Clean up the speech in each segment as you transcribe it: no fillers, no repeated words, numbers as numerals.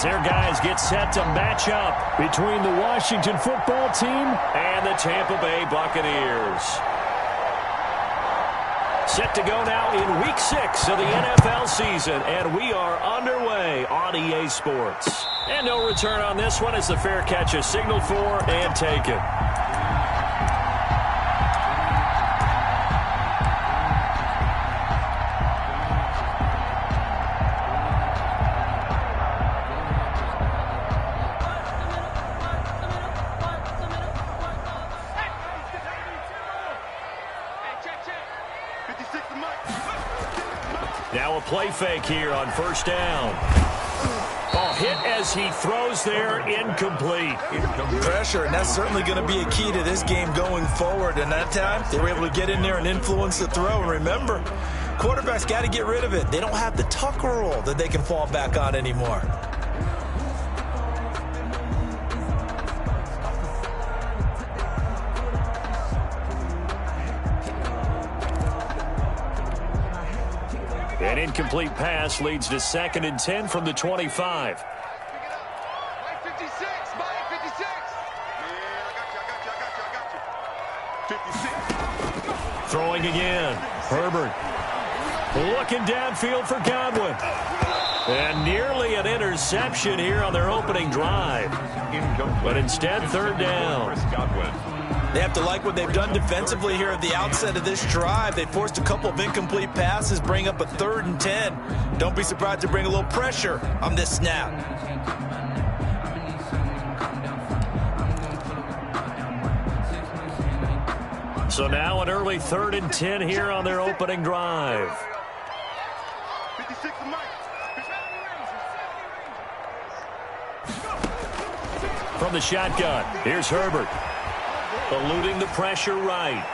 as their guys get set to match up between the Washington football team and the Tampa Bay Buccaneers. Set to go now in Week 6 of the NFL season, and we are underway on EA Sports. And no return on this one as the fair catch is signaled for and taken. Now a play fake here on first down. Ball hit as he throws there, incomplete. Pressure, and that's certainly going to be a key to this game going forward. And that time, they were able to get in there and influence the throw. And remember, quarterbacks got to get rid of it. They don't have the tuck rule that they can fall back on anymore. An incomplete pass leads to 2nd and 10 from the 25. Throwing again. Herbert looking downfield for Godwin. And nearly an interception here on their opening drive. But instead, 3rd down. They have to like what they've done defensively here at the outset of this drive. They forced a couple of incomplete passes, bring up a 3rd and 10. Don't be surprised to bring a little pressure on this snap. So now an early 3rd and 10 here on their opening drive. From the shotgun, here's Herbert. Eluding the pressure right.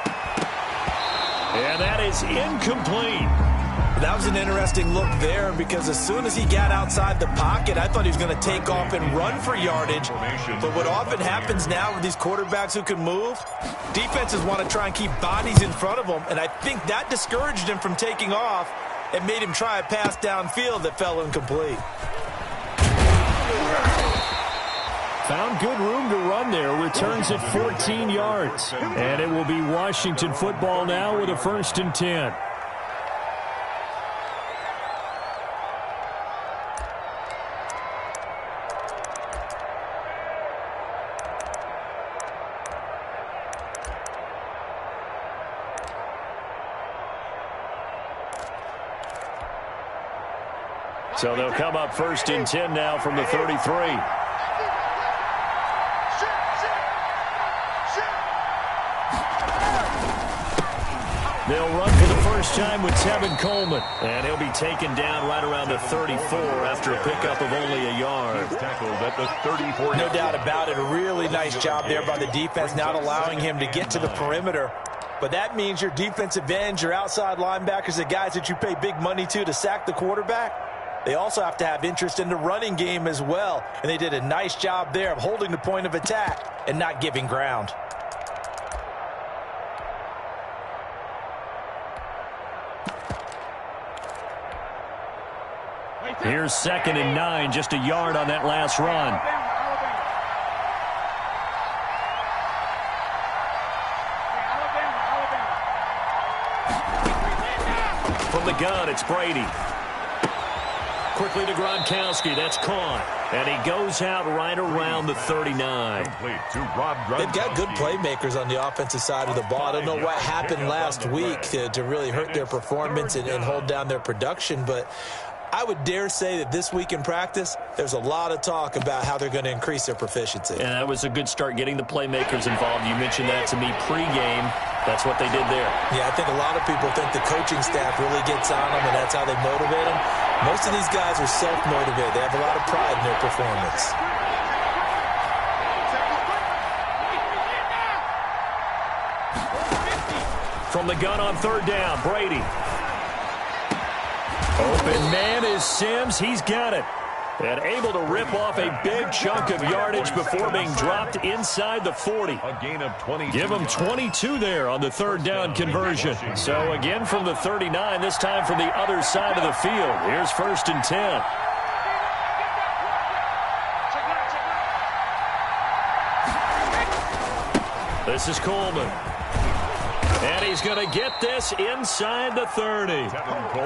And that is incomplete. That was an interesting look there because as soon as he got outside the pocket, I thought he was going to take off and run for yardage. But what often happens now with these quarterbacks who can move, defenses want to try and keep bodies in front of them, and I think that discouraged him from taking off and made him try a pass downfield that fell incomplete. Found good room to run there. Returns at 14 yards. And it will be Washington football now with a 1st and 10. So they'll come up 1st and 10 now from the 33. They'll run for the first time with Tevin Coleman. And he'll be taken down right around the 34 after a pickup of only a yard. Tackled at the 34. No doubt about it. A really nice job there by the defense, not allowing him to get to the perimeter. But that means your defensive ends, your outside linebackers, the guys that you pay big money to sack the quarterback, they also have to have interest in the running game as well. And they did a nice job there of holding the point of attack and not giving ground. Here's 2nd and 9, just a yard on that last run. From the gun, it's Brady. Quickly to Gronkowski, that's caught. And he goes out right around the 39. They've got good playmakers on the offensive side of the ball. I don't know what happened last week to really hurt their performance and hold down their production, but I would dare say that this week in practice, there's a lot of talk about how they're going to increase their proficiency. And that was a good start getting the playmakers involved. You mentioned that to me pregame. That's what they did there. Yeah, I think a lot of people think the coaching staff really gets on them, and that's how they motivate them. Most of these guys are self-motivated. They have a lot of pride in their performance. From the gun on 3rd down, Brady. Open man is Sims. He's got it. And able to rip off a big chunk of yardage before being dropped inside the 40. A gain of 20. Give him 22 there on the 3rd down conversion. So again from the 39, this time from the other side of the field. Here's 1st and 10. This is Coleman. And he's going to get this inside the 30.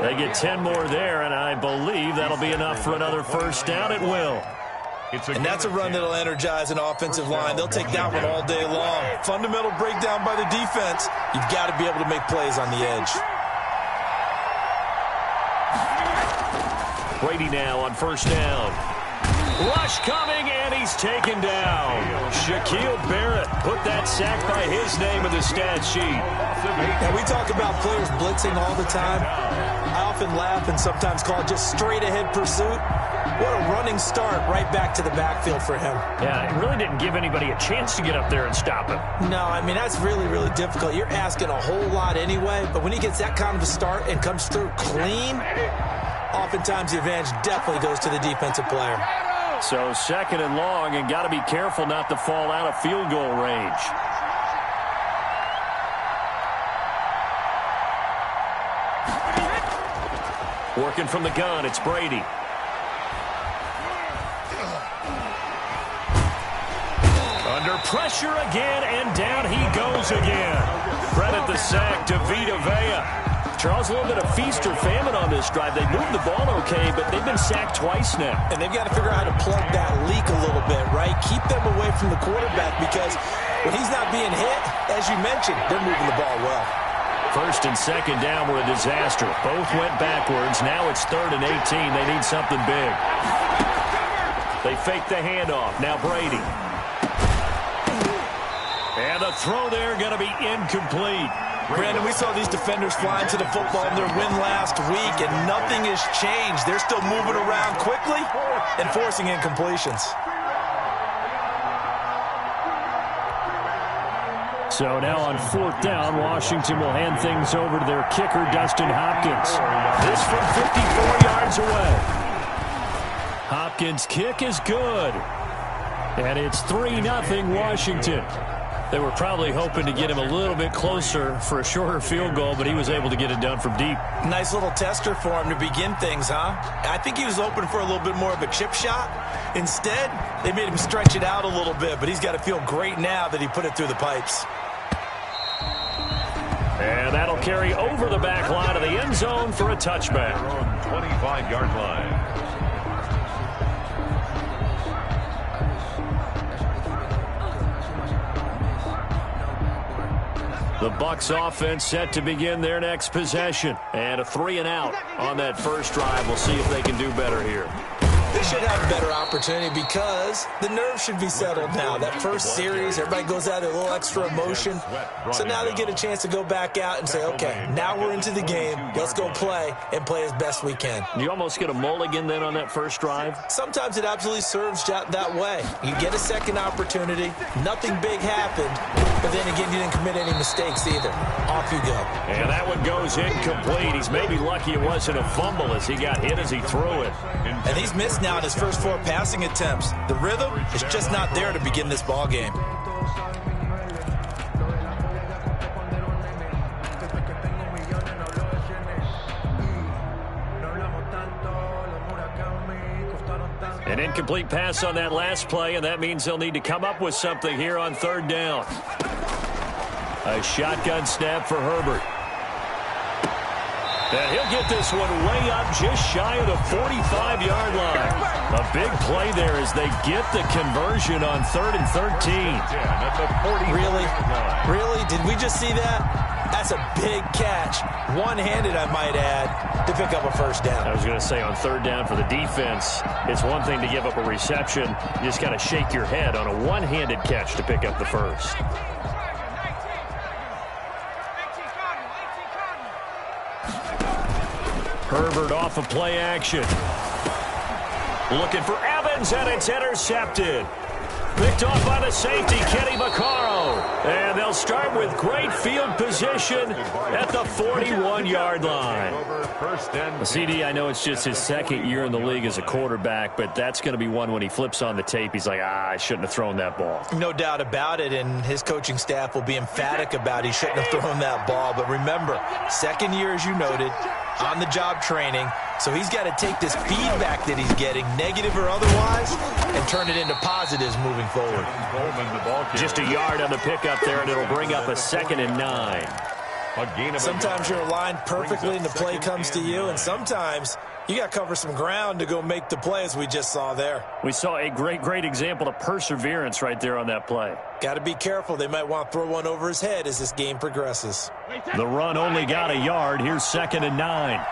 They get 10 more there, and I believe that'll be enough for another first down. It will. And that's a run that'll energize an offensive line. They'll take that one all day long. Fundamental breakdown by the defense. You've got to be able to make plays on the edge. Brady now on first down. Rush coming, and he's taken down. Shaquille Barrett put that sack by his name in the stat sheet. Now, we talk about players blitzing all the time. I often laugh and sometimes call it just straight-ahead pursuit. What a running start right back to the backfield for him. Yeah, it really didn't give anybody a chance to get up there and stop him. No, I mean, that's really, really difficult. You're asking a whole lot anyway, but when he gets that kind of a start and comes through clean, oftentimes the advantage definitely goes to the defensive player. So second and long, and got to be careful not to fall out of field goal range. Working from the gun, it's Brady. Under pressure again, and down he goes again. Credit the sack to Vita Vea. Charles, a little bit of feast or famine on this drive. They moved the ball okay, but they've been sacked twice now. And they've got to figure out how to plug that leak a little bit, right? Keep them away from the quarterback because when he's not being hit, as you mentioned, they're moving the ball well. First and second down were a disaster. Both went backwards. Now it's 3rd and 18. They need something big. They fake the handoff. Now Brady. And the throw there going to be incomplete. Brandon, we saw these defenders flying to the football in their win last week, and nothing has changed. They're still moving around quickly and forcing incompletions. So now on 4th down, Washington will hand things over to their kicker, Dustin Hopkins. This from 54 yards away. Hopkins' kick is good. And it's 3-0 Washington. They were probably hoping to get him a little bit closer for a shorter field goal, but he was able to get it done from deep. Nice little tester for him to begin things, huh? I think he was open for a little bit more of a chip shot. Instead, they made him stretch it out a little bit, but he's got to feel great now that he put it through the pipes. And that'll carry over the back line of the end zone for a touchback. 25-yard line. The Bucs offense set to begin their next possession. And a 3-and-out on that first drive. We'll see if they can do better here. They should have a better opportunity because the nerves should be settled now. That first series, everybody goes out with a little extra emotion. So now they get a chance to go back out and say, okay, now we're into the game. Let's go play and play as best we can. You almost get a mulligan then on that first drive? Sometimes it absolutely serves that way. You get a second opportunity. Nothing big happened. But then again, you didn't commit any mistakes either. Off you go. And that one goes incomplete. He's maybe lucky it wasn't a fumble as he got hit as he threw it. And he's missed now in his first 4 passing attempts. The rhythm is just not there to begin this ball game. An incomplete pass on that last play, and that means they'll need to come up with something here on 3rd down. A shotgun snap for Herbert. And he'll get this one way up just shy of the 45-yard line. A big play there as they get the conversion on 3rd and 13. Really? Really? Did we just see that? That's a big catch. One-handed, I might add, to pick up a first down. I was going to say on 3rd down for the defense, it's one thing to give up a reception. You just got to shake your head on a one-handed catch to pick up the first. Herbert off of play action. Looking for Evans, and it's intercepted. Picked off by the safety, Kenny Vaccaro. And they'll start with great field position at the 41-yard line. CD, I know it's just his 2nd year in the league as a quarterback, but that's going to be one when he flips on the tape, he's like, I shouldn't have thrown that ball. No doubt about it, and his coaching staff will be emphatic about he shouldn't have thrown that ball. But remember, 2nd year, as you noted, on-the-job training, so he's got to take this feedback that he's getting, negative or otherwise, and turn it into positives moving forward. Just a yard on the pickup there, and it'll bring up a 2nd and 9. Sometimes you're aligned perfectly and the play comes to you, and sometimes you got to cover some ground to go make the play, as we just saw there. We saw a great example of perseverance right there on that play. Got to be careful. They might want to throw one over his head as this game progresses. The run only got a yard. Here's 2nd and 9.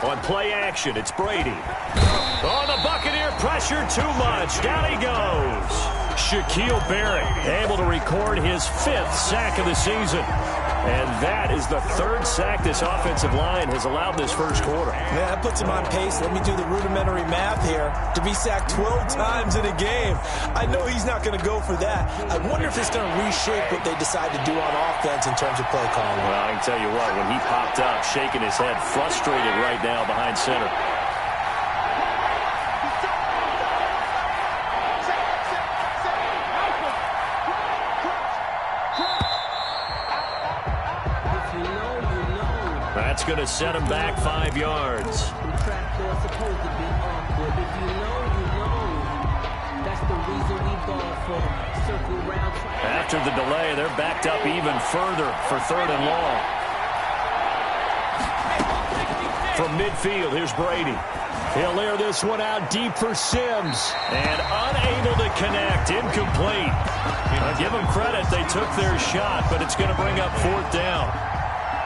On play action, it's Brady. Oh, the Buccaneer pressure too much. Down he goes. Shaquille Barrett able to record his 5th sack of the season. And that is the 3rd sack this offensive line has allowed this first quarter. Yeah, that puts him on pace. Let me do the rudimentary math here. To be sacked 12 times in a game. I know he's not going to go for that. I wonder if it's going to reshape what they decide to do on offense in terms of play calling. Well, I can tell you what, when he popped up, shaking his head, frustrated right now behind center. That's going to set him back 5 yards. After the delay, they're backed up even further for 3rd and long. From midfield, here's Brady. He'll air this one out deep for Sims. And unable to connect. Incomplete. I'll give them credit. They took their shot, but it's going to bring up 4th down.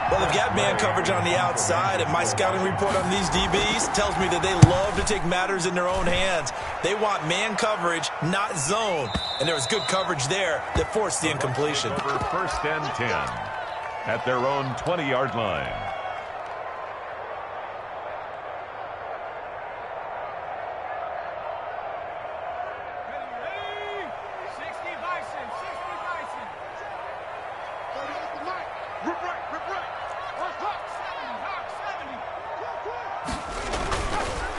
Well, they've got man coverage on the outside, and my scouting report on these DBs tells me that they love to take matters in their own hands. They want man coverage, not zone. And there was good coverage there that forced the incompletion. For 1st and 10 at their own 20-yard line.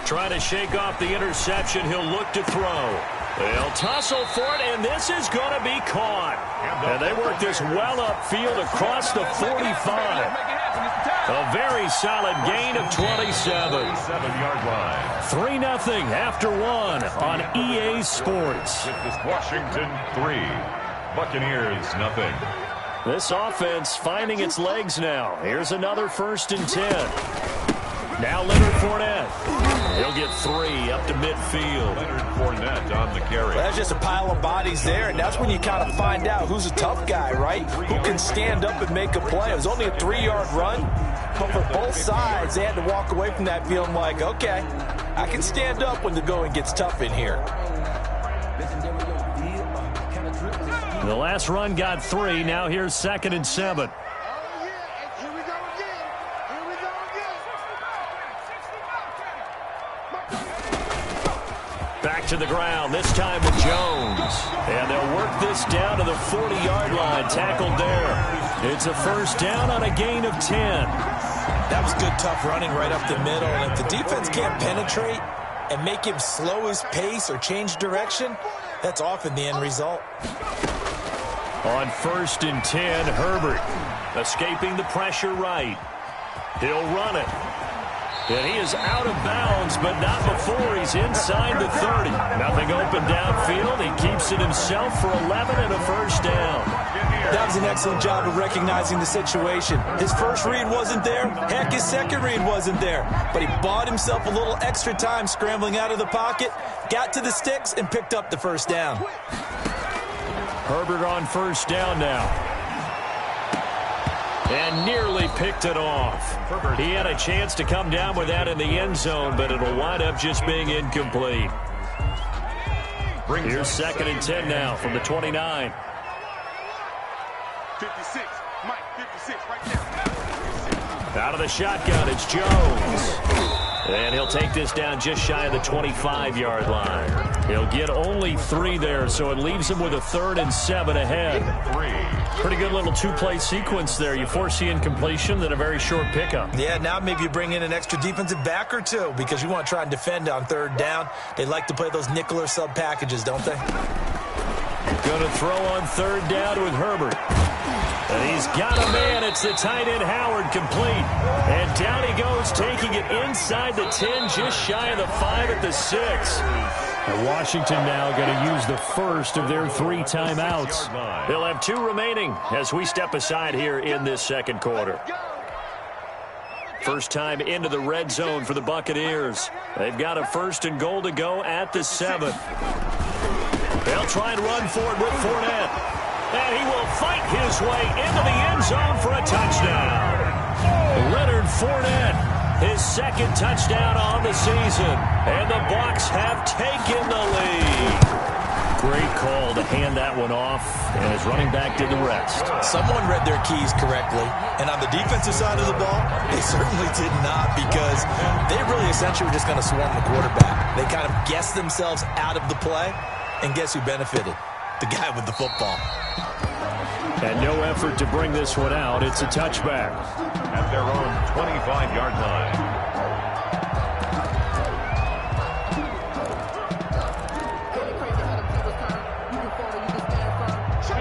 Trying to shake off the interception. He'll look to throw. They'll tussle for it, and this is going to be caught. And they work this well upfield across the 45. A very solid gain of 27. 7-yard line. 3-0 after 1 on EA Sports. Washington 3. Buccaneers 0. This offense finding its legs now. Here's another 1st and 10. Now Leonard Fournette. He'll get 3 up to midfield. Leonard Fournette on the carry. Well, that's just a pile of bodies there, and that's when you kind of find out who's a tough guy, right? Who can stand up and make a play. It was only a 3-yard run, but for both sides, they had to walk away from that feeling like, okay, I can stand up when the going gets tough in here. The last run got 3. Now here's 2nd and 7. Back to the ground, this time with Jones. And they'll work this down to the 40-yard line, tackled there. It's a 1st down on a gain of 10. That was good, tough running right up the middle. And if the defense can't penetrate and make him slow his pace or change direction, that's often the end result. On 1st and 10, Herbert escaping the pressure right. He'll run it. And he is out of bounds, but not before he's inside the 30. Nothing open downfield. He keeps it himself for 11 and a 1st down. That was an excellent job of recognizing the situation. His first read wasn't there. Heck, his second read wasn't there. But he bought himself a little extra time scrambling out of the pocket, got to the sticks, and picked up the 1st down. Herbert on 1st down now. And nearly picked it off. He had a chance to come down with that in the end zone, but it'll wind up just being incomplete. Here's 2nd and 10 now from the 29. 56, Mike, 56, right there. Out of the shotgun, it's Jones. And he'll take this down just shy of the 25-yard line. He'll get only 3 there, so it leaves him with a 3rd and 7 ahead. Pretty good little 2-play sequence there. You force the incompletion, then a very short pickup. Yeah, now maybe you bring in an extra defensive back or 2 because you want to try and defend on 3rd down. They like to play those nickel or sub packages, don't they? Going to throw on 3rd down with Herbert. He's got a man. It's the tight end, Howard, complete. And down he goes, taking it inside the 10, just shy of the 5 at the 6. And Washington now going to use the first of their 3 timeouts. They'll have 2 remaining as we step aside here in this second quarter. First time into the red zone for the Buccaneers. They've got a 1st and goal to go at the 7. They'll try and run forward with Fournette. And he will fight his way into the end zone for a touchdown. Leonard Fournette, his 2nd touchdown on the season. And the Bucs have taken the lead. Great call to hand that one off, and his running back did the rest. Someone read their keys correctly, and on the defensive side of the ball, they certainly did not, because they really essentially were just going to swarm the quarterback. They kind of guessed themselves out of the play, and guess who benefited? The guy with the football. And no effort to bring this one out. It's a touchback. At their own 25-yard line.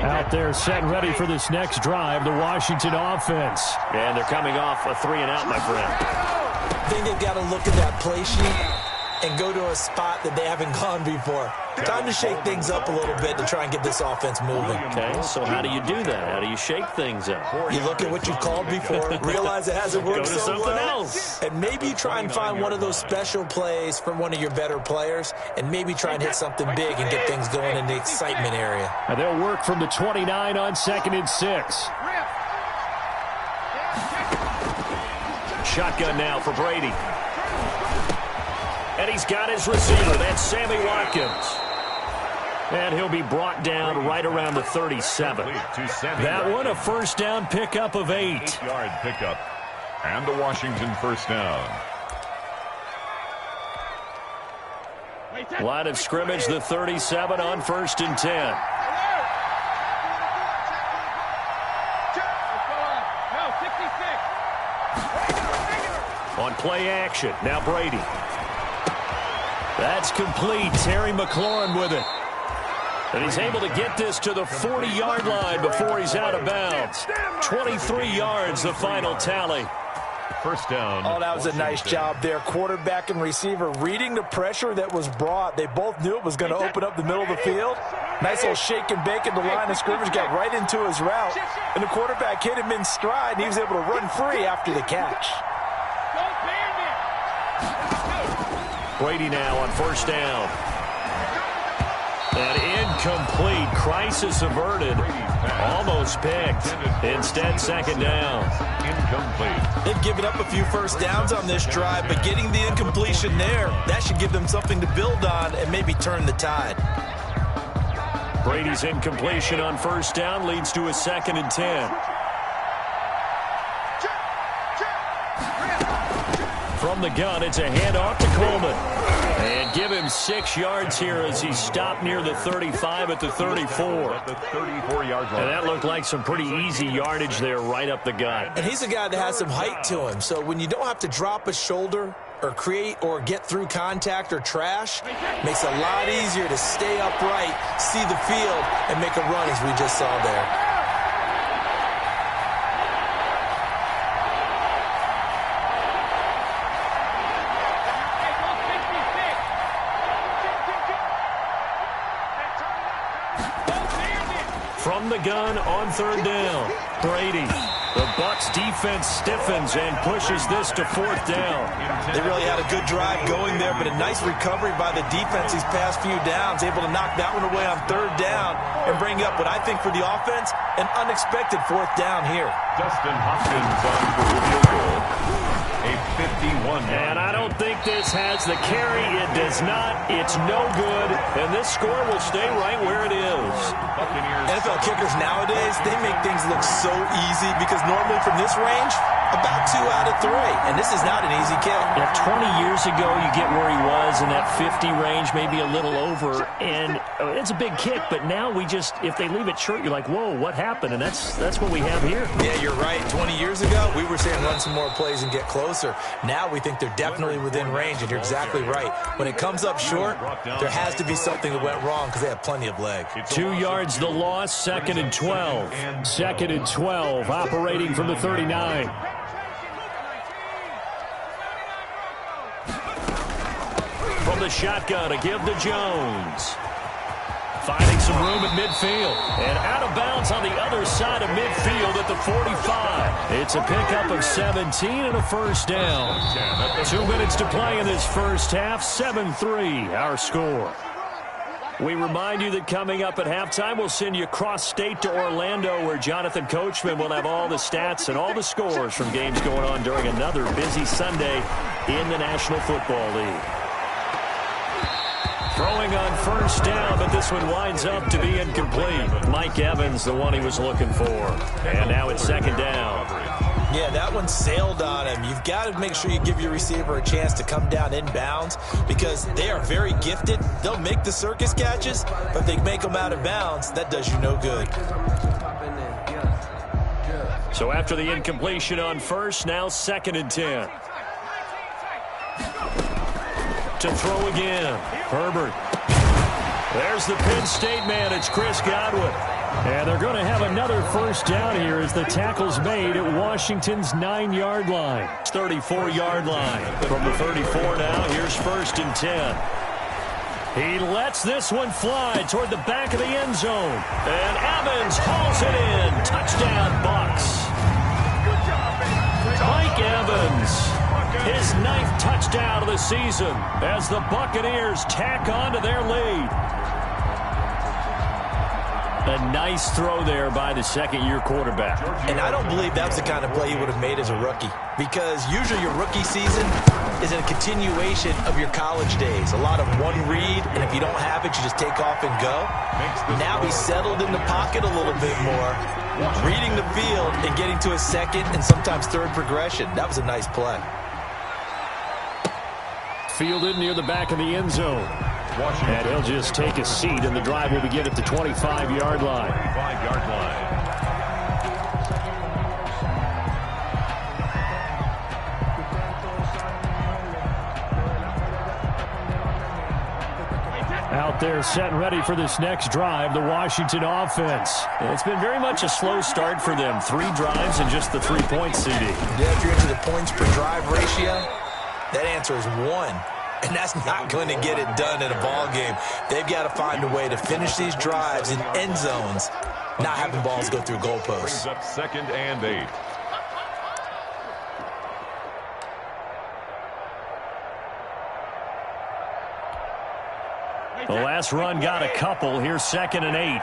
Out there set and ready for this next drive, the Washington offense. And they're coming off a 3-and-out, my friend. I think they've got to look at that play sheet and go to a spot that they haven't gone before. Time to shake things up a little bit to try and get this offense moving. Okay, so how do you do that? How do you shake things up? You look at what you called before, realize it hasn't worked Go to so something well, else. and maybe try and find one of those special plays from one of your better players, and maybe try and hit something big and get things going in the excitement area. And they'll work from the 29 on 2nd and 6. Shotgun now for Brady. And he's got his receiver. That's Sammy Watkins. And he'll be brought down right around the 37. That one, a 1st down pickup of 8. 8-yard pickup. And the Washington 1st down. Line of scrimmage, the 37 on 1st and 10. On play action, now Brady. That's complete. Terry McLaurin with it. And he's able to get this to the 40-yard line before he's out of bounds. 23 yards, the final tally. 1st down. Oh, that was a nice job there. Quarterback and receiver reading the pressure that was brought. They both knew it was going to open up the middle of the field. Nice little shake and bake at the line of scrimmage. Got right into his route. And the quarterback hit him in stride, and he was able to run free after the catch. Brady now on 1st down. And incomplete. Crisis averted. Almost picked. Instead, 2nd down. Incomplete. They've given up a few 1st downs on this drive, but getting the incompletion there, that should give them something to build on and maybe turn the tide. Brady's incompletion on 1st down leads to a 2nd and 10. From the gun, it's a handoff to Coleman. And give him 6 yards here as he stopped near the 35 at the 34. At the 34-yard line. And that looked like some pretty easy yardage there right up the gut. And he's a guy that has some height to him, so when you don't have to drop a shoulder or create or get through contact or trash, makes it a lot easier to stay upright, see the field, and make a run as we just saw there. From the gun on 3rd down, Brady. The Bucs defense stiffens and pushes this to 4th down. They really had a good drive going there, but a nice recovery by the defense these past few downs, able to knock that one away on 3rd down and bring up what I think for the offense, an unexpected 4th down here. Dustin Hopkins on for the field goal. A 51. And I don't think this has the carry. It does not. It's no good. And this score will stay right where it is. NFL kickers nowadays, they make things look so easy because normally from this range, About 2 out of 3, and this is not an easy kick. Yeah, 20 years ago, you get where he was in that 50 range, maybe a little over, and it's a big kick, but now we just, if they leave it short, you're like, whoa, what happened? And that's what we have here. Yeah, you're right. 20 years ago, we were saying run some more plays and get closer. Now we think they're definitely within range, and you're exactly right. When it comes up short, there has to be something that went wrong because they have plenty of leg. 2 yards the loss, 2nd and 12. 2nd and 12, operating from the 39. From the shotgun, a give to Jones. Finding some room at midfield. And out of bounds on the other side of midfield at the 45. It's a pickup of 17 and a first down. 2 minutes to play in this first half. 7-3, our score. We remind you that coming up at halftime, we'll send you cross-state to Orlando, where Jonathan Coachman will have all the stats and all the scores from games going on during another busy Sunday in the National Football League. Throwing on first down, but this one winds up to be incomplete. Mike Evans, the one he was looking for. And now it's 2nd down. Yeah, that one sailed on him. You've got to make sure you give your receiver a chance to come down inbounds because they are very gifted. They'll make the circus catches, but if they make them out of bounds, that does you no good. So after the incompletion on first, now 2nd and 10. To throw again. Herbert. There's the Penn State man. It's Chris Godwin. And they're going to have another first down here as the tackle's made at Washington's 9-yard line. 34-yard line. From the 34 now, here's 1st and 10. He lets this one fly toward the back of the end zone. And Evans hauls it in. Touchdown, Bucs. Mike Evans. His 9th touchdown of the season as the Buccaneers tack on to their lead. A nice throw there by the second-year quarterback. And I don't believe that's the kind of play he would have made as a rookie because usually your rookie season is a continuation of your college days. A lot of one read, and if you don't have it, you just take off and go. Now he's settled in the pocket a little bit more, reading the field and getting to his 2nd and sometimes 3rd progression. That was a nice play. Fielded near the back of the end zone. And he'll just take a seat, and the drive will begin at the 25-yard line. 25-yard line. Out there set and ready for this next drive, the Washington offense. It's been very much a slow start for them. 3 drives and just the 3 points, CD. Yeah, if you're into the points per drive ratio, that answer is 1. And that's not going to get it done in a ball game. They've got to find a way to finish these drives in end zones, not having balls go through goalposts. Brings up 2nd and 8. The last run got a couple. Here's 2nd and 8.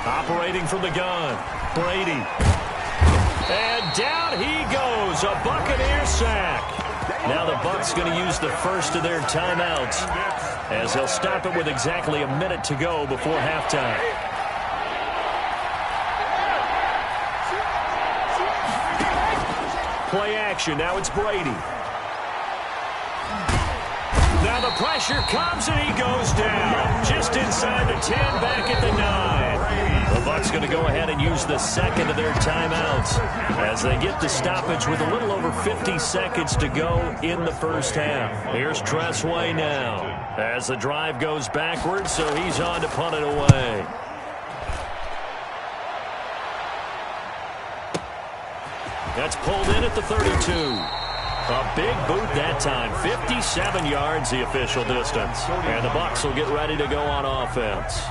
Operating from the gun, Brady. And down he goes, a Buccaneer sack. Now the Bucs going to use the first of their timeouts as they'll stop it with exactly a minute to go before halftime. Play action, now it's Brady. Now the pressure comes and he goes down. Just inside the 10, back at the 9. The Bucs going to go ahead and use the 2nd of their timeouts as they get the stoppage with a little over 50 seconds to go in the first half. Here's Tressway now as the drive goes backwards, so he's on to punt it away. That's pulled in at the 32. A big boot that time. 57 yards the official distance. And the Bucs will get ready to go on offense.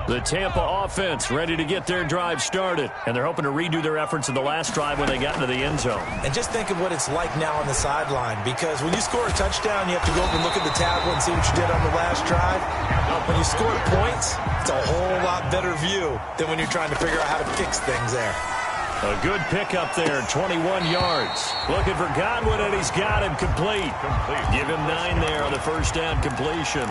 The Tampa offense ready to get their drive started, and they're hoping to redo their efforts in the last drive when they got into the end zone. And just think of what it's like now on the sideline, because when you score a touchdown, you have to go over and look at the tablet and see what you did on the last drive. When you score points, it's a whole lot better view than when you're trying to figure out how to fix things there. A good pickup there, 21 yards. Looking for Godwin, and he's got him complete. Give him 9 there on the first down completion.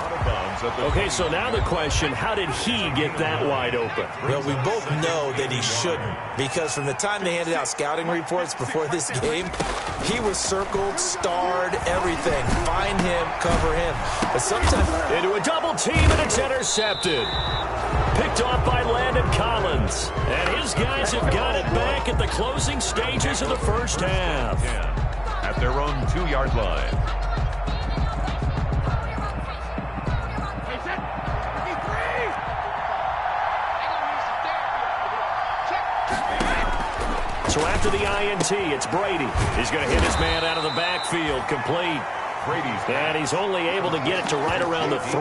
Okay, so now the question, how did he get that wide open? Well, we both know that he shouldn't, because from the time they handed out scouting reports before this game, he was circled, starred, everything. Find him, cover him. But sometimes... Into a double team, and it's intercepted. Picked off by Landon Collins. And his guys have got it back at the closing stages of the first half. At their own 2-yard line. So after the INT, it's Brady. He's going to hit his man out of the backfield, complete. And he's only able to get it to right around the 3.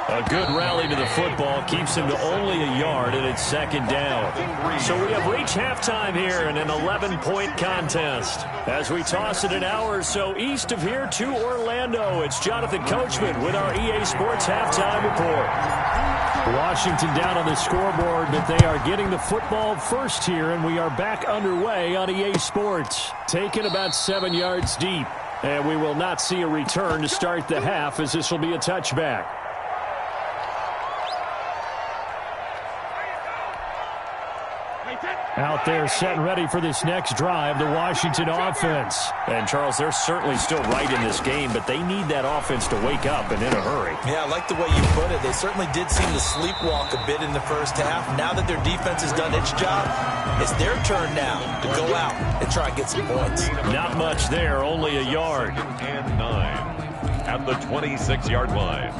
A good rally to the football keeps him to only a yard, and it's second down. So we have reached halftime here in an 11-point contest. As we toss it an hour or so east of here to Orlando, it's Jonathan Coachman with our EA Sports Halftime Report. Washington down on the scoreboard, but they are getting the football first here, and we are back underway on EA Sports. Taken about 7 yards deep, and we will not see a return to start the half, as this will be a touchback. Out there set and ready for this next drive, the Washington offense. And, Charles, they're certainly still right in this game, but they need that offense to wake up and in a hurry. Yeah, I like the way you put it. They certainly did seem to sleepwalk a bit in the first half. Now that their defense has done its job, it's their turn now to go out and try and get some points. Not much there, only a yard. And 9 at the 26-yard line.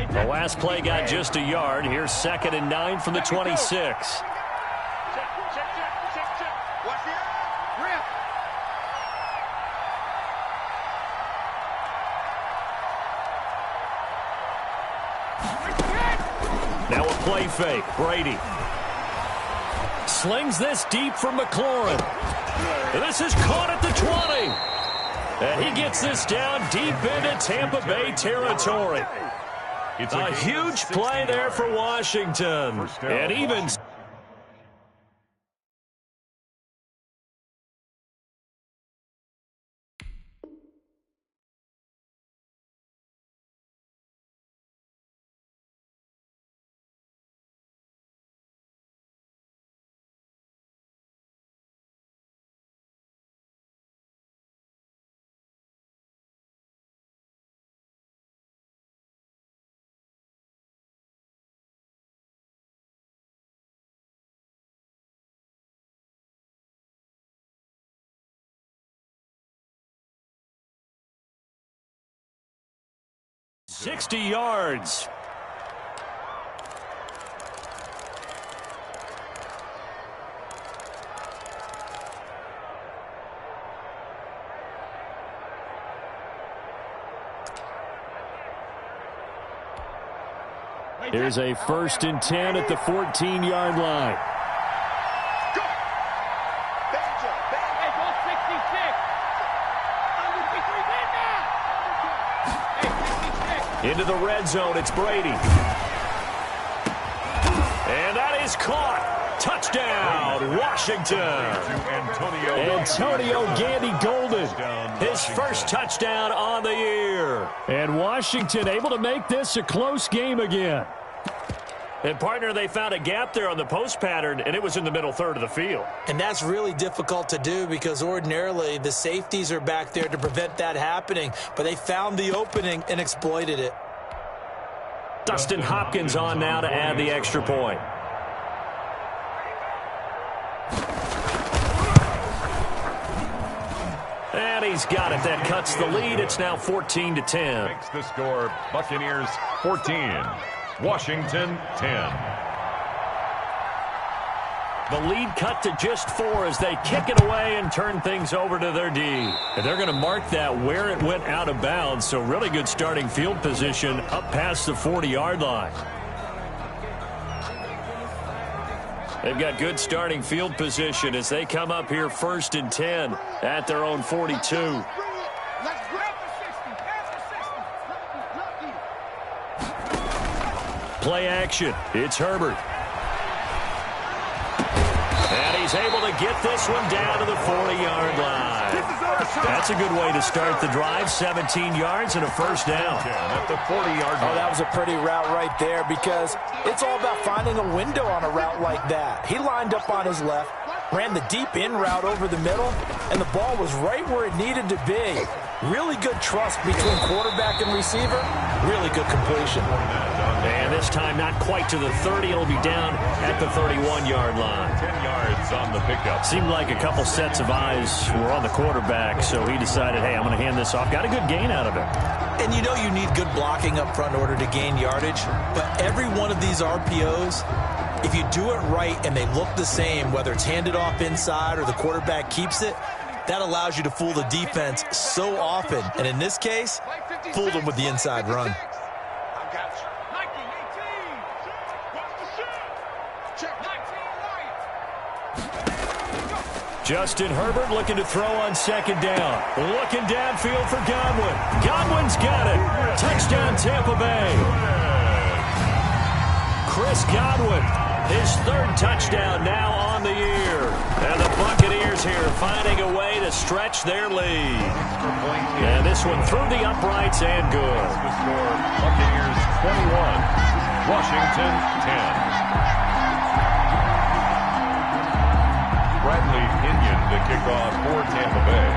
The last play got just a yard. Here's 2nd and 9 from the 26. Now a play fake. Brady slings this deep from McLaurin. This is caught at the 20. And he gets this down deep into Tampa Bay territory. It's a huge play there for Washington. And even... ...60 yards. Here's a 1st and 10 at the 14-yard line. Into the red zone, it's Brady. And that is caught. Touchdown, Washington. Antonio Gandy Golden, his first touchdown on the year. And Washington able to make this a close game again. And, partner, they found a gap there on the post pattern, and it was in the middle third of the field. And that's really difficult to do because ordinarily the safeties are back there to prevent that happening. But they found the opening and exploited it. Dustin Hopkins on now to add the extra point. And he's got it. That cuts the lead. It's now 14-10. Makes the score Buccaneers 14. Washington 10. The lead cut to just 4 as they kick it away and turn things over to their D. And they're going to mark that where it went out of bounds, so really good starting field position up past the 40-yard line. They've got good starting field position as they come up here 1st and 10 at their own 42. Play action. It's Herbert. And he's able to get this one down to the 40-yard line. That's a good way to start the drive. 17 yards and a first down. At the 40-yard line. Oh, that was a pretty route right there because it's all about finding a window on a route like that. He lined up on his left, ran the deep in route over the middle, and the ball was right where it needed to be. Really good trust between quarterback and receiver. Really good completion. And this time not quite to the 30. It'll be down at the 31-yard line. 10 yards on the pickup. Seemed like a couple sets of eyes were on the quarterback, so he decided, hey, I'm going to hand this off. Got a good gain out of it. And you know you need good blocking up front in order to gain yardage, but every one of these RPOs, if you do it right and they look the same, whether it's handed off inside or the quarterback keeps it, that allows you to fool the defense so often. And in this case, fooled them with the inside run. Justin Herbert looking to throw on 2nd down. Looking downfield for Godwin. Godwin's got it. Touchdown, Tampa Bay. Chris Godwin, his 3rd touchdown now on the year. And the Buccaneers here finding a way to stretch their lead. And this one through the uprights and good. The score, Buccaneers 21, Washington 10. Bradley Pinion to kick off for Tampa Bay.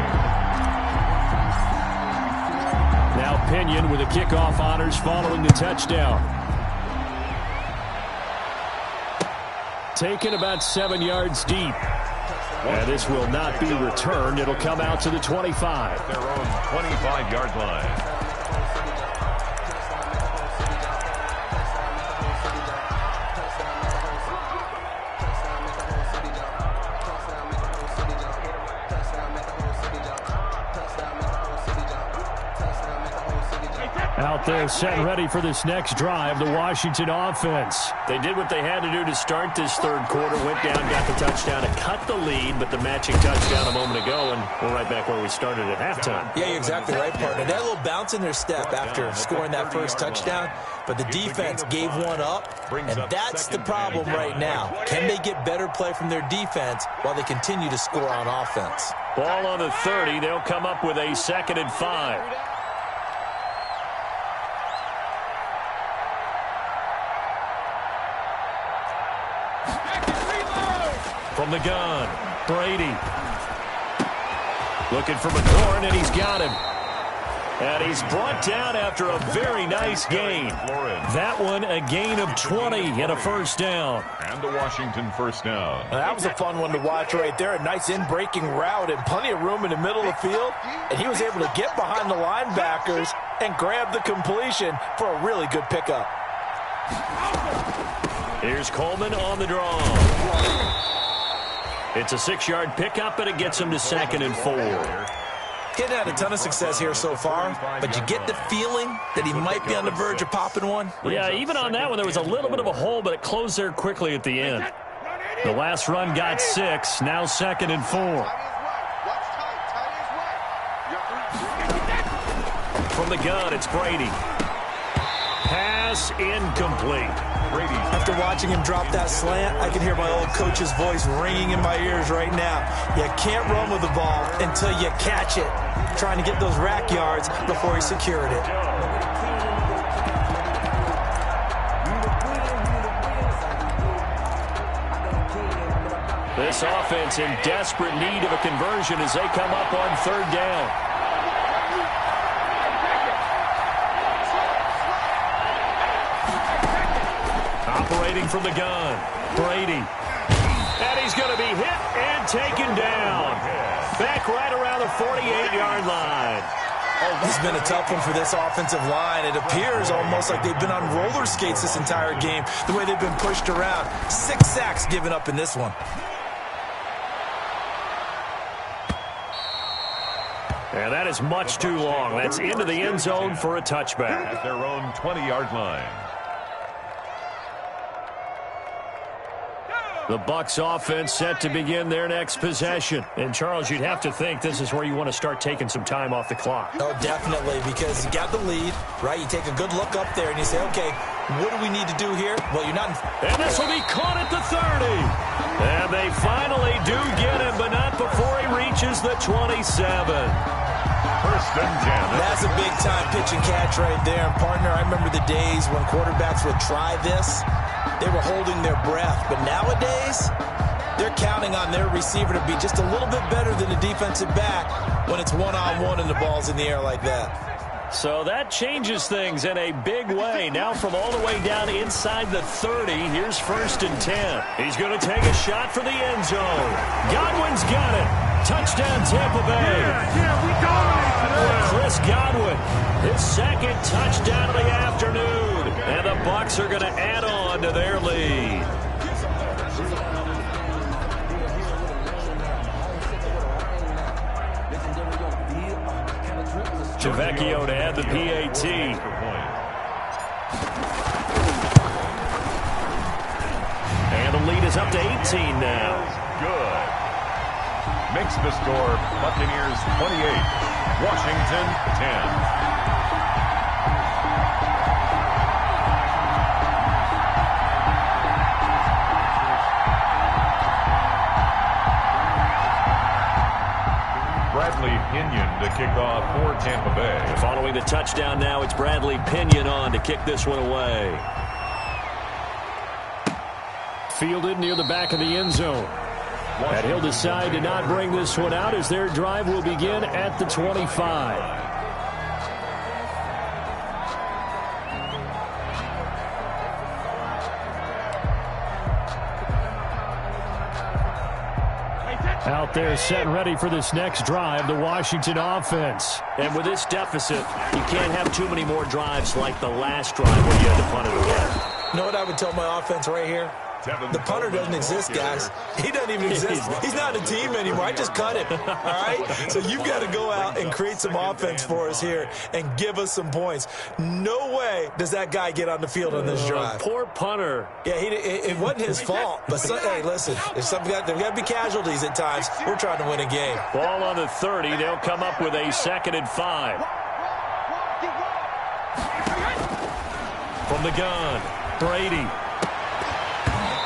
Now Pinion with the kickoff honors following the touchdown. Taken about 7 yards deep. And this will not be returned. It'll come out to the 25. Their own 25-yard line. Out there set ready for this next drive, the Washington offense. They did what they had to do to start this 3rd quarter, went down, got the touchdown to cut the lead, but the matching touchdown a moment ago, and we're right back where we started at halftime. Yeah, you're exactly right, partner. They had a little bounce in their step after scoring that first touchdown, but the defense gave one up, and that's the problem right now. Can they get better play from their defense while they continue to score on offense? Ball on the 30. They'll come up with a 2nd and 5. From the gun, Brady. Looking for McLaurin, and he's got him. And he's brought down after a very nice gain. That one, a gain of 20 and a first down. And the Washington first down. Now, that was a fun one to watch right there. A nice in-breaking route and plenty of room in the middle of the field. And he was able to get behind the linebackers and grab the completion for a really good pickup. Here's Coleman on the draw. It's a 6-yard pickup, and it gets him to 2nd and 4. He hadn't had a ton of success here so far, but you get the feeling that he might be on the verge of popping one. Yeah, even on that one, there was a little bit of a hole, but it closed there quickly at the end. The last run got 6, now 2nd and 4. From the gun, it's Brady. Pass incomplete. After watching him drop that slant, I can hear my old coach's voice ringing in my ears right now. You can't run with the ball until you catch it. Trying to get those rack yards before he secured it. This offense in desperate need of a conversion as they come up on 3rd down. Operating from the gun, Brady. And he's going to be hit and taken down. Back right around the 48-yard line. This has been a tough one for this offensive line. It appears almost like they've been on roller skates this entire game, the way they've been pushed around. 6 sacks given up in this one. And that is much too long. That's into the end zone for a touchback. At their own 20-yard line. The Bucs offense set to begin their next possession. And, Charles, you'd have to think this is where you want to start taking some time off the clock. Oh, definitely, because you got the lead, right? You take a good look up there and you say, okay, what do we need to do here? Well, you're not... And this will be caught at the 30. And they finally do get him, but not before he reaches the 27. First and 10. That's a big-time pitch and catch right there. And, partner, I remember the days when quarterbacks would try this. They were holding their breath. But nowadays, they're counting on their receiver to be just a little bit better than the defensive back when it's one-on-one and the ball's in the air like that. So that changes things in a big way. Now from all the way down inside the 30, here's first and 10. He's going to take a shot for the end zone. Godwin's got it. Touchdown, Tampa Bay. We dominate. Chris Godwin, his second touchdown of the afternoon. And the Bucs are going to add on to their lead. Javecchio to add the PAT. And the lead is up to 18 now. Good. Makes the score Buccaneers 28, Washington 10. Bradley Pinion to kick off for Tampa Bay. Following the touchdown now, it's Bradley Pinion on to kick this one away. Fielded near the back of the end zone. And he'll decide to not bring this one out as their drive will begin at the 25. Out there set and ready for this next drive, the Washington offense. And with this deficit, you can't have too many more drives like the last drive where you had to punt it away. You know what I would tell my offense right here? The punter doesn't exist, guys. He doesn't even exist. He's not a team anymore. I just cut him, all right? So you've got to go out and create some offense for us here and give us some points. No way does that guy get on the field on this drive. Poor punter. Yeah, it wasn't his fault. But, hey, listen, there's got to be casualties at times. We're trying to win a game. Ball on the 30. They'll come up with a 2nd and 5. From the gun, Brady.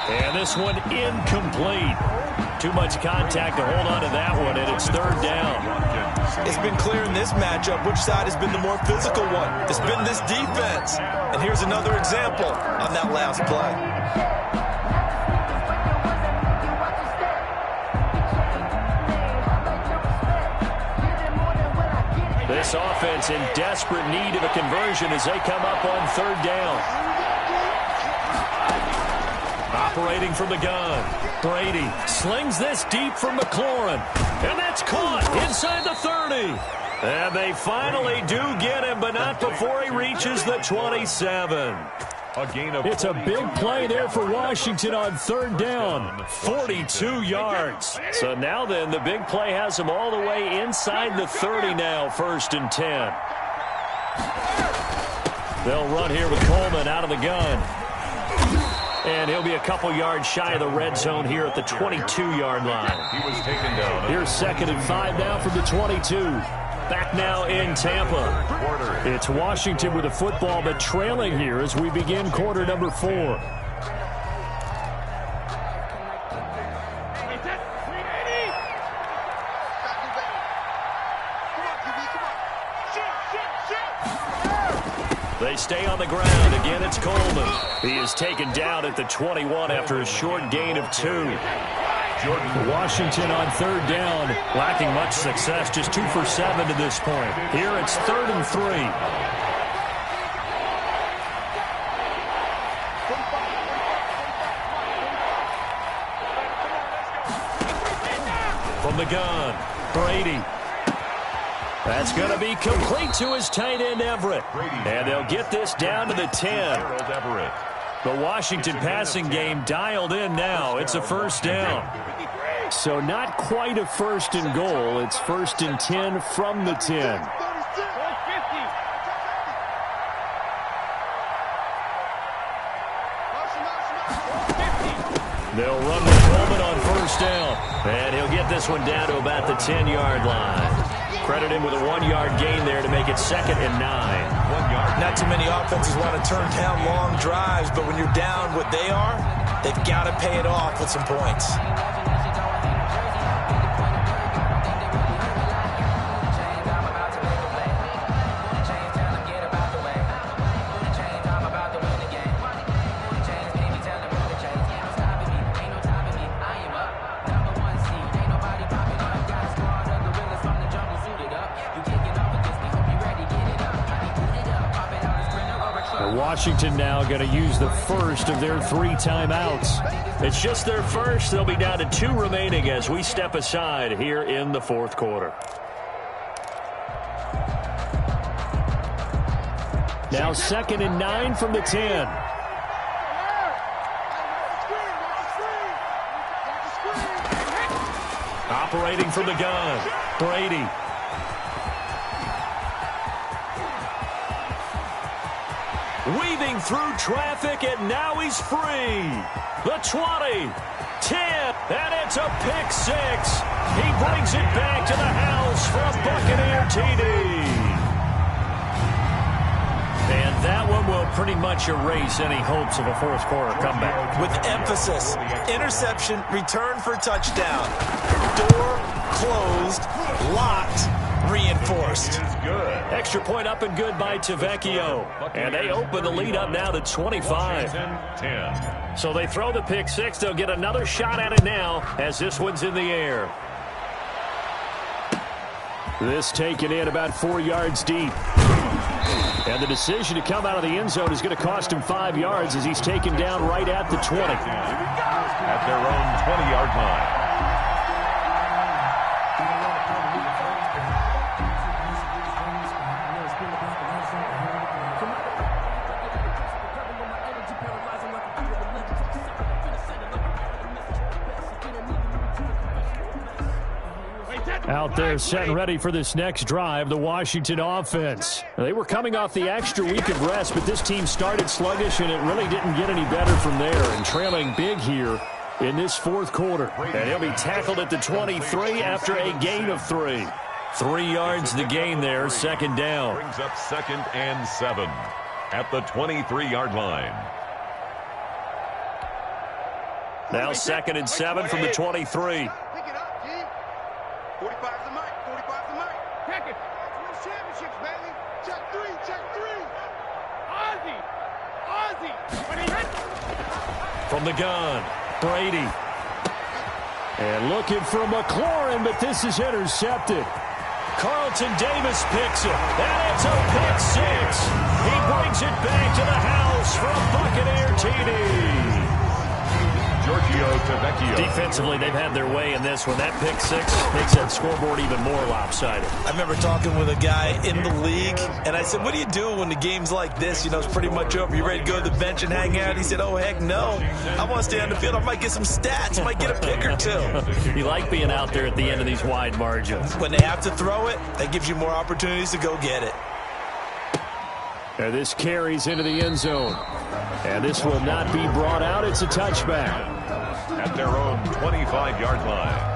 And this one incomplete. Too much contact to hold on to that one, and it's 3rd down. It's been clear in this matchup which side has been the more physical one. It's been this defense. And here's another example on that last play. This offense in desperate need of a conversion as they come up on 3rd down. Operating from the gun, Brady slings this deep from McLaurin, and that's caught inside the 30. And they finally do get him, but not before he reaches the 27. It's a big play there for Washington on 3rd down, 42 yards. So now then, the big play has them all the way inside the 30 now, 1st and 10. They'll run here with Coleman out of the gun. And he'll be a couple yards shy of the red zone here at the 22-yard line. He was taken down. Here's 2nd and 5 now from the 22. Back now in Tampa. It's Washington with the football, but trailing here as we begin quarter number 4. They stay on the ground. Again, it's Coleman. He is taken down at the 21 after a short gain of 2. Washington on 3rd down, lacking much success, just 2 for 7 to this point. Here it's 3rd and 3. From the gun, Brady. That's going to be complete to his tight end, Everett. And they'll get this down to the 10. The Washington passing game dialed in now. It's a first down. So not quite a first and goal. It's first and 10 from the 10. They'll run with Coleman on first down. And he'll get this one down to about the 10-yard line. Credit him with a 1-yard gain there to make it 2nd and 9. Not too many offenses want to turn down long drives, but when you're down what they are, they've got to pay it off with some points. Washington now going to use the first of their 3 timeouts. It's just their first. They'll be down to 2 remaining as we step aside here in the 4th quarter. Now 2nd and 9 from the 10. Operating from the gun, Brady. Weaving through traffic, and now he's free. The 20, 10, and it's a pick 6. He brings it back to the house for a Buccaneer TD. And that one will pretty much erase any hopes of a 4th quarter comeback. With emphasis, interception, return for touchdown. Door closed, locked, reinforced. Extra point up and good by Tavecchio. And they open the lead up now to 25. So they throw the pick 6. They'll get another shot at it now as this one's in the air. This taken in about 4 yards deep. And the decision to come out of the end zone is going to cost him 5 yards as he's taken down right at the 20. At their own 20-yard line. Out there set and ready for this next drive, the Washington offense. They were coming off the extra week of rest, but this team started sluggish, and it really didn't get any better from there. And trailing big here in this 4th quarter. And he'll be tackled at the 23 after a gain of 3. 3 yards the gain there, 2nd down. Brings up 2nd and 7 at the 23-yard line. Now 2nd and 7 from the 23. 45's the mic. 45's the mic. Check it. Win championships, baby. Check 3. Check 3. Ozzy. From the gun, Brady. And looking for McLaurin, but this is intercepted. Carlton Davis picks it. And it's a pick 6. He brings it back to the house for a Buccaneer TD. Defensively, they've had their way in this one. That pick 6 makes that scoreboard even more lopsided. I remember talking with a guy in the league, and I said, what do you do when the game's like this? You know, it's pretty much over. You ready to go to the bench and hang out? He said, oh, heck no. I want to stay on the field. I might get some stats. Might get a pick or 2. You like being out there at the end of these wide margins. When they have to throw it, that gives you more opportunities to go get it. And this carries into the end zone. And this will not be brought out. It's a touchback. At their own 25-yard line.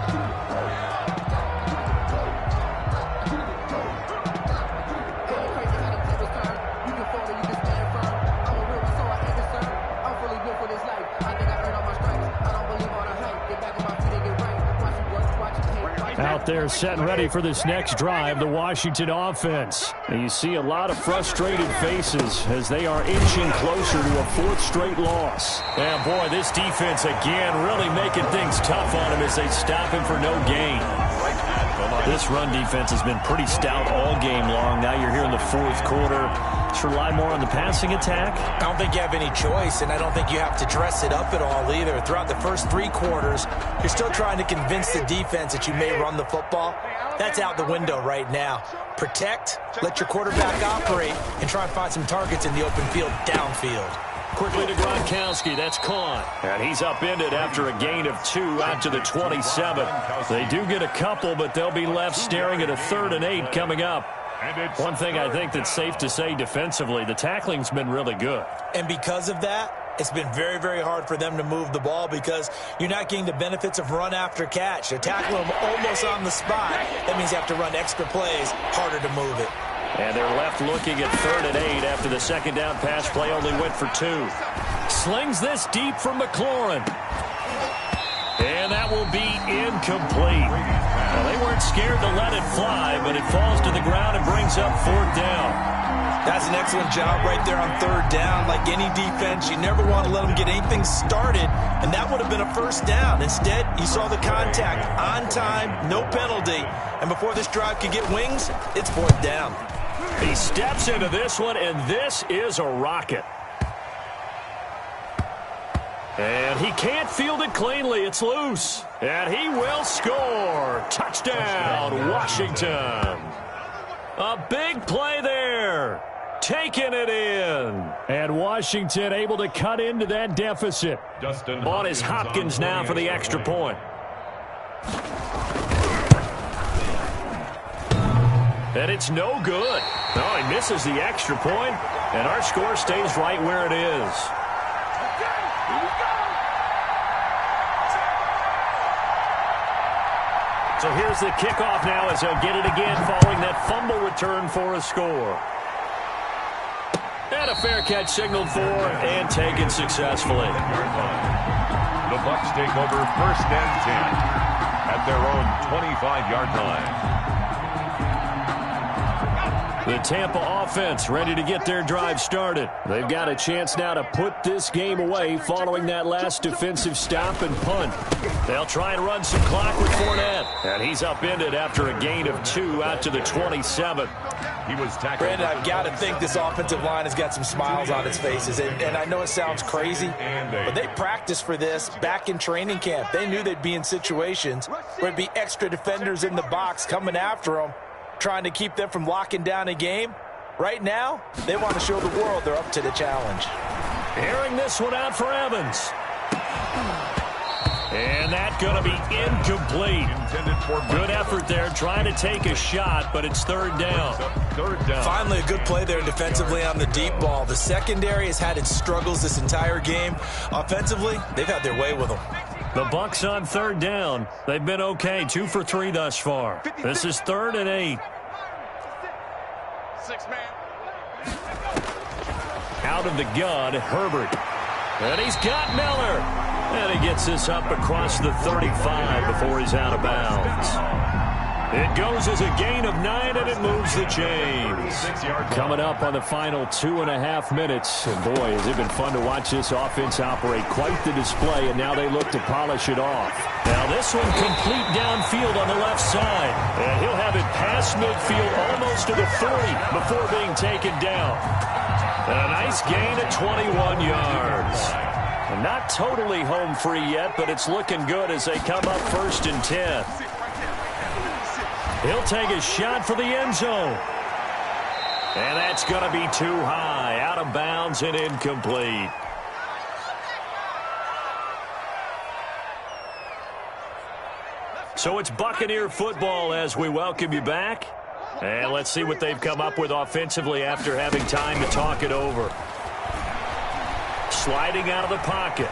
Out there set and ready for this next drive, the Washington offense. And you see a lot of frustrated faces as they are inching closer to a 4th straight loss. And boy, this defense again really making things tough on him as they stop him for no gain. This run defense has been pretty stout all game long. Now you're here in the 4th quarter. Just rely more on the passing attack. I don't think you have any choice, and I don't think you have to dress it up at all either. Throughout the first 3 quarters, you're still trying to convince the defense that you may run the football. That's out the window right now. Protect, let your quarterback operate, and try and find some targets in the open field downfield. Quickly to Gronkowski. That's caught. And he's upended after a gain of 2 out to the 27. They do get a couple, but they'll be left staring at a 3rd and 8 coming up. One thing I think that's safe to say defensively, the tackling's been really good. And because of that, it's been very, very hard for them to move the ball because you're not getting the benefits of run after catch. They're tackling them almost on the spot. That means you have to run extra plays, harder to move it. And they're left looking at 3rd and 8 after the second down pass play only went for 2. Slings this deep for McLaurin. And that will be incomplete. Well, they weren't scared to let it fly, but it falls to the ground and brings up 4th down. That's an excellent job right there on 3rd down. Like any defense, you never want to let them get anything started, and that would have been a 1st down. Instead, you saw the contact on time, no penalty, and before this drive could get wings, it's 4th down. He steps into this one, and this is a rocket. And he can't field it cleanly. It's loose. And he will score. Touchdown, Washington. A big play there. Taking it in. And Washington able to cut into that deficit. On is Hopkins now for the extra point. And it's no good. No, he misses the extra point, and our score stays right where it is. So here's the kickoff now as they'll get it again following that fumble return for a score. And a fair catch signaled for and taken successfully. The Bucs take over 1st and 10 at their own 25-yard line. The Tampa offense ready to get their drive started. They've got a chance now to put this game away following that last defensive stop and punt. They'll try and run some clock with Fournette. And he's upended after a gain of 2 out to the 27. He was tackled. Brandon, I've got to think this offensive line has got some smiles on its faces. And I know it sounds crazy, but they practiced for this back in training camp. They knew they'd be in situations where it'd be extra defenders in the box coming after them, trying to keep them from locking down a game. Right now, they want to show the world they're up to the challenge. Airing this one out for Evans. And that's going to be incomplete. Good effort there, trying to take a shot, but it's 3rd down. 3rd down. Finally, a good play there defensively on the deep ball. The secondary has had its struggles this entire game. Offensively, they've had their way with them. The Bucs on 3rd down. They've been okay, 2 for 3 thus far. This is 3rd and 8. 6-man. Out of the gun, Herbert. And he's got Miller. And he gets this up across the 35 before he's out of bounds. It goes as a gain of 9, and it moves the chains. Coming up on the final 2.5 minutes. And boy, has it been fun to watch this offense operate. Quite the display, and now they look to polish it off. Now this one complete downfield on the left side. And he'll have it past midfield almost to the 40 before being taken down. And a nice gain of 21 yards. And not totally home free yet, but it's looking good as they come up 1st and 10. He'll take a shot for the end zone. And that's going to be too high, out of bounds and incomplete. So it's Buccaneer football as we welcome you back. And let's see what they've come up with offensively after having time to talk it over. Sliding out of the pocket.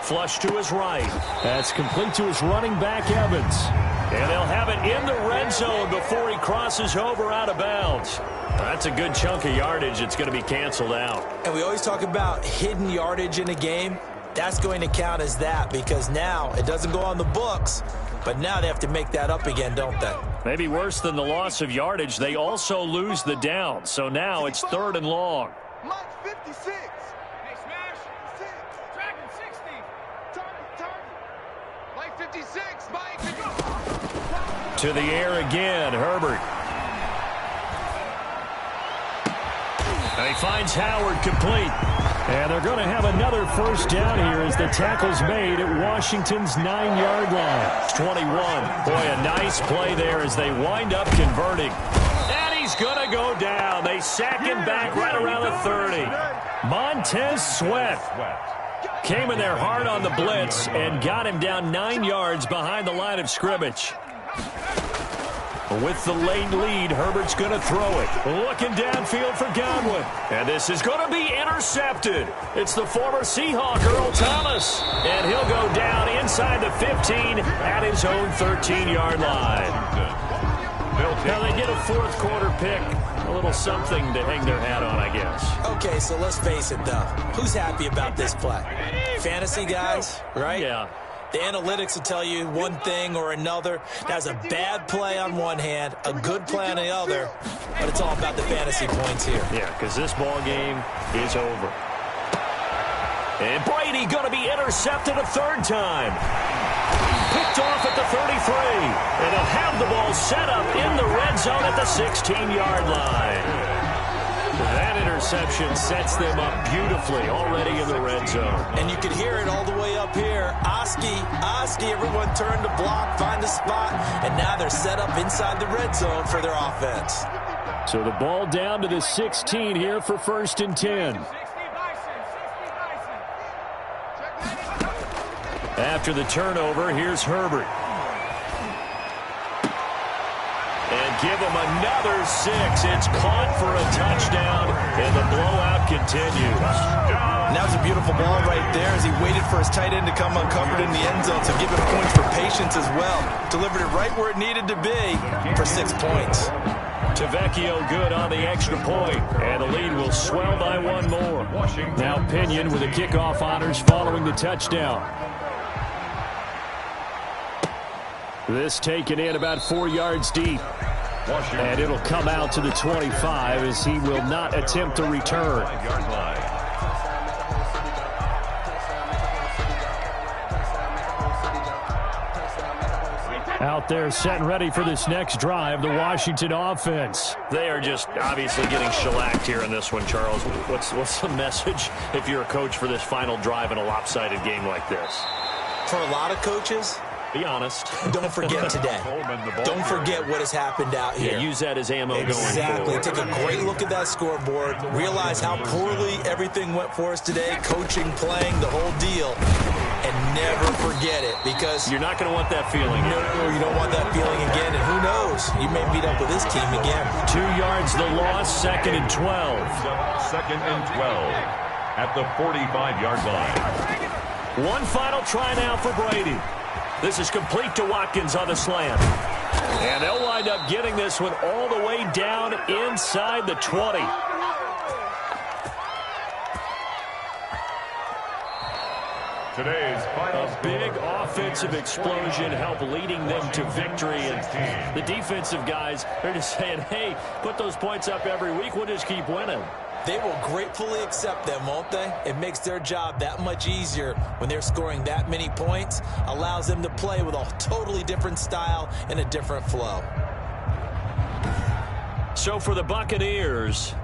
Flush to his right. That's complete to his running back, Evans. And they'll have it in the red zone before he crosses over out of bounds. That's a good chunk of yardage. It's going to be canceled out. And we always talk about hidden yardage in a game. That's going to count as that because now it doesn't go on the books, but now they have to make that up again, don't they? Maybe worse than the loss of yardage, they also lose the down. So now it's 3rd and long. Mike 56. Hey, smash. 6. Tracking 60. Target. Mike 56. Mike. To the air again, Herbert. And he finds Howard complete. And they're going to have another first down here as the tackle's made at Washington's 9-yard line. It's 21. Boy, a nice play there as they wind up converting. And he's going to go down. They sack him back right around the 30. Montez Sweat came in there hard on the blitz and got him down 9 yards behind the line of scrimmage. With the late lead, Herbert's going to throw it. Looking downfield for Godwin. And this is going to be intercepted. It's the former Seahawk, Earl Thomas. And he'll go down inside the 15 at his own 13-yard line. Now they get a fourth quarter pick. A little something to hang their hat on, I guess. Okay, so let's face it, though. Who's happy about this play? Fantasy guys, right? Yeah. The analytics will tell you one thing or another. That's a bad play on one hand, a good play on the other, but it's all about the fantasy points here. Yeah, because this ball game is over. And Brady going to be intercepted a third time. Picked off at the 33. And they'll have the ball set up in the red zone at the 16-yard line. That interception sets them up beautifully already in the red zone. And you can hear it all the way up here. Oski, everyone turned to block, find a spot, and now they're set up inside the red zone for their offense. So the ball down to the 16 here for 1st and 10. After the turnover, here's Herbert. And give him another 6. It's caught for a touchdown, and the blowout continues. And that was a beautiful ball right there as he waited for his tight end to come uncovered in the end zone, so give him points for patience as well. Delivered it right where it needed to be for 6 points. Tavecchio good on the extra point, and the lead will swell by one more. Now Pinion with the kickoff honors following the touchdown. This taken in about 4 yards deep. And it'll come out to the 25 as he will not attempt to return. Out there set and ready for this next drive, the Washington offense. They are just obviously getting shellacked here in this one, Charles. What's the message if you're a coach for this final drive in a lopsided game like this? For a lot of coaches, be honest. Don't forget today. Don't forget what has happened out here. Yeah, use that as ammo going Exactly. forward. Take a great look at that scoreboard. Realize how poorly everything went for us today. Coaching, playing, the whole deal. And never forget it, because you're not going to want that feeling. No, you don't want that feeling again. And who knows? You may meet up with this team again. 2 yards the loss, 2nd and 12. 2nd and 12 at the 45-yard line. One final try now for Brady. This is complete to Watkins on the slant. And they'll wind up getting this one all the way down inside the 20. Today's final a big offensive explosion helped leading them to victory. And the defensive guys, they're just saying, hey, put those points up every week. We'll just keep winning. They will gratefully accept them, won't they? It makes their job that much easier when they're scoring that many points. Allows them to play with a totally different style and a different flow. So for the Buccaneers,